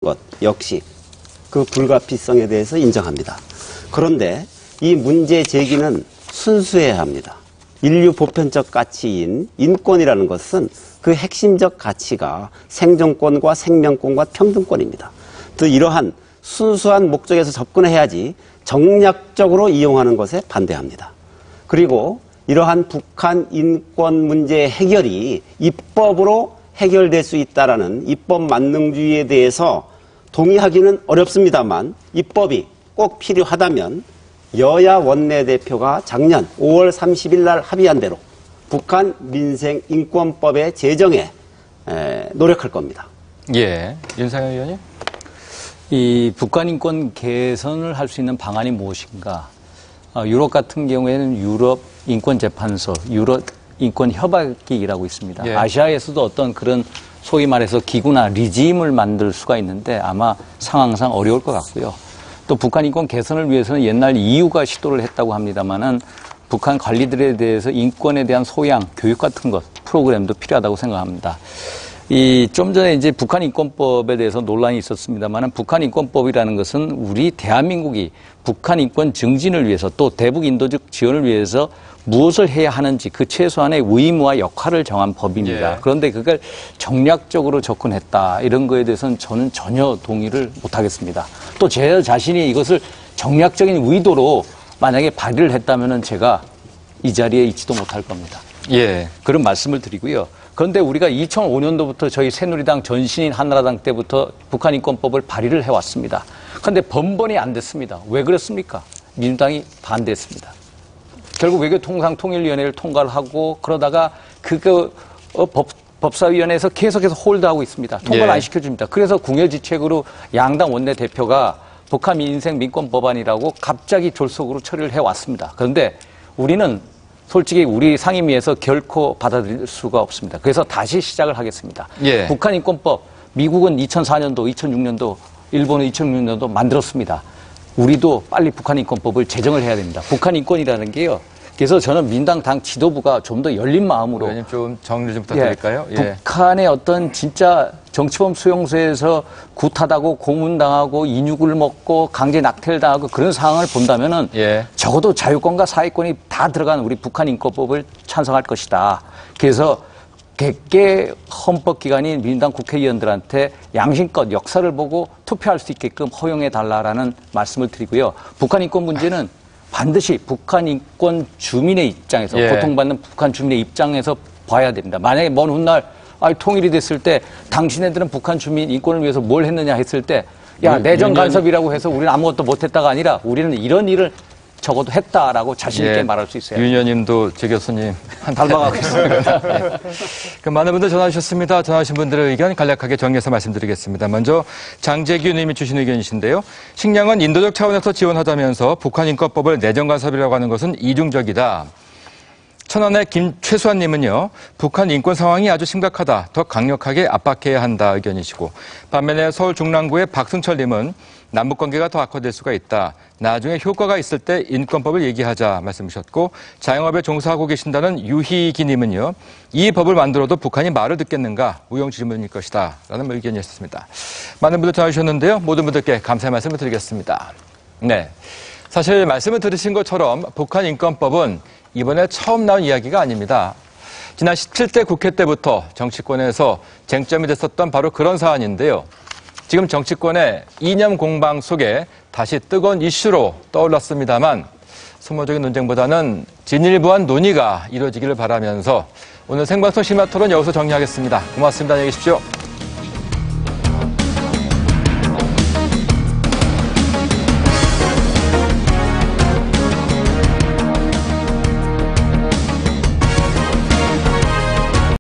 것 역시 그 불가피성에 대해서 인정합니다. 그런데 이 문제 제기는 순수해야 합니다. 인류 보편적 가치인 인권이라는 것은 그 핵심적 가치가 생존권과 생명권과 평등권입니다. 또 이러한 순수한 목적에서 접근해야지 정략적으로 이용하는 것에 반대합니다. 그리고 이러한 북한 인권 문제의 해결이 입법으로 해결될 수 있다라는 입법 만능주의에 대해서 동의하기는 어렵습니다만 입법이 꼭 필요하다면 여야 원내대표가 작년 5월 30일 날 합의한 대로 북한 민생인권법의 제정에 노력할 겁니다. 예, 윤상현 의원님. 이 북한 인권 개선을 할 수 있는 방안이 무엇인가? 유럽 같은 경우에는 유럽 인권재판소, 유럽 인권협약이 일하고 있습니다. 예. 아시아에서도 어떤 그런 소위 말해서 기구나 리짐을 만들 수가 있는데 아마 상황상 어려울 것 같고요. 또 북한 인권 개선을 위해서는 옛날 EU가 시도를 했다고 합니다만은 북한 관리들에 대해서 인권에 대한 소양, 교육 같은 것, 프로그램도 필요하다고 생각합니다. 좀 전에 이제 북한 인권법에 대해서 논란이 있었습니다만은 북한 인권법이라는 것은 우리 대한민국이 북한 인권 증진을 위해서 또 대북 인도적 지원을 위해서 무엇을 해야 하는지 그 최소한의 의무와 역할을 정한 법입니다. 예. 그런데 그걸 정략적으로 접근했다 이런 거에 대해서는 저는 전혀 동의를 못하겠습니다. 또 제 자신이 이것을 정략적인 의도로 만약에 발의를 했다면은 제가 이 자리에 있지도 못할 겁니다. 예. 그런 말씀을 드리고요. 그런데 우리가 2005년도부터 저희 새누리당 전신인 한나라당 때부터 북한 인권법을 발의를 해왔습니다. 그런데 번번이 안 됐습니다. 왜 그렇습니까? 민주당이 반대했습니다. 결국 외교통상통일위원회를 통과를 하고 그러다가 법사위원회에서 계속해서 홀드하고 있습니다. 통과를 예. 안 시켜줍니다. 그래서 궁여지책으로 양당 원내대표가 북한 민생민권법안이라고 갑자기 졸속으로 처리를 해왔습니다. 그런데 우리는 솔직히 우리 상임위에서 결코 받아들일 수가 없습니다. 그래서 다시 시작을 하겠습니다. 예. 북한 인권법, 미국은 2004년도, 2006년도, 일본은 2006년도 만들었습니다. 우리도 빨리 북한 인권법을 제정을 해야 됩니다. 북한 인권이라는 게요. 그래서 저는 민당 당 지도부가 좀 더 열린 마음으로 의원님 좀 정리 좀 부탁드릴까요? 예, 북한의 어떤 진짜 정치범 수용소에서 굿하다고 고문당하고 인육을 먹고 강제 낙태를 당하고 그런 상황을 본다면은 예. 적어도 자유권과 사회권이 다 들어간 우리 북한 인권법을 찬성할 것이다. 그래서 100개 헌법기관인 민주당 국회의원들한테 양심껏 역사를 보고 투표할 수 있게끔 허용해달라라는 말씀을 드리고요. 북한 인권 문제는 반드시 북한 인권 주민의 입장에서 예. 고통받는 북한 주민의 입장에서 봐야 됩니다. 만약에 먼 훗날 통일이 됐을 때 당신네들은 북한 주민 인권을 위해서 뭘 했느냐 했을 때 야 내정 간섭이라고 해서 우리는 아무것도 못했다가 아니라 우리는 이런 일을 적어도 했다라고 자신 있게 예. 말할 수 있어요. 윤 의원님도 제 교수님 닮아가고 있습니다. 예. 많은 분들 전화 주셨습니다. 전화하신 분들의 의견 간략하게 정리해서 말씀드리겠습니다. 먼저 장재규 님이 주신 의견이신데요. 식량은 인도적 차원에서 지원하자면서 북한 인권법을 내정 간섭이라고 하는 것은 이중적이다. 천안의 김최수환 님은요. 북한 인권 상황이 아주 심각하다. 더 강력하게 압박해야 한다 의견이시고 반면에 서울 중랑구의 박승철 님은 남북관계가 더 악화될 수가 있다. 나중에 효과가 있을 때 인권법을 얘기하자 말씀 주셨고 자영업에 종사하고 계신다는 유희기 님은요. 이 법을 만들어도 북한이 말을 듣겠는가 무용지물일 것이다. 라는 의견이었습니다. 많은 분들 전화 주셨는데요. 모든 분들께 감사의 말씀을 드리겠습니다. 네, 사실 말씀을 들으신 것처럼 북한 인권법은 이번에 처음 나온 이야기가 아닙니다. 지난 17대 국회 때부터 정치권에서 쟁점이 됐었던 바로 그런 사안인데요. 지금 정치권의 이념 공방 속에 다시 뜨거운 이슈로 떠올랐습니다만 소모적인 논쟁보다는 진일보한 논의가 이루어지기를 바라면서 오늘 생방송 심야토론 여기서 정리하겠습니다. 고맙습니다. 안녕히 계십시오.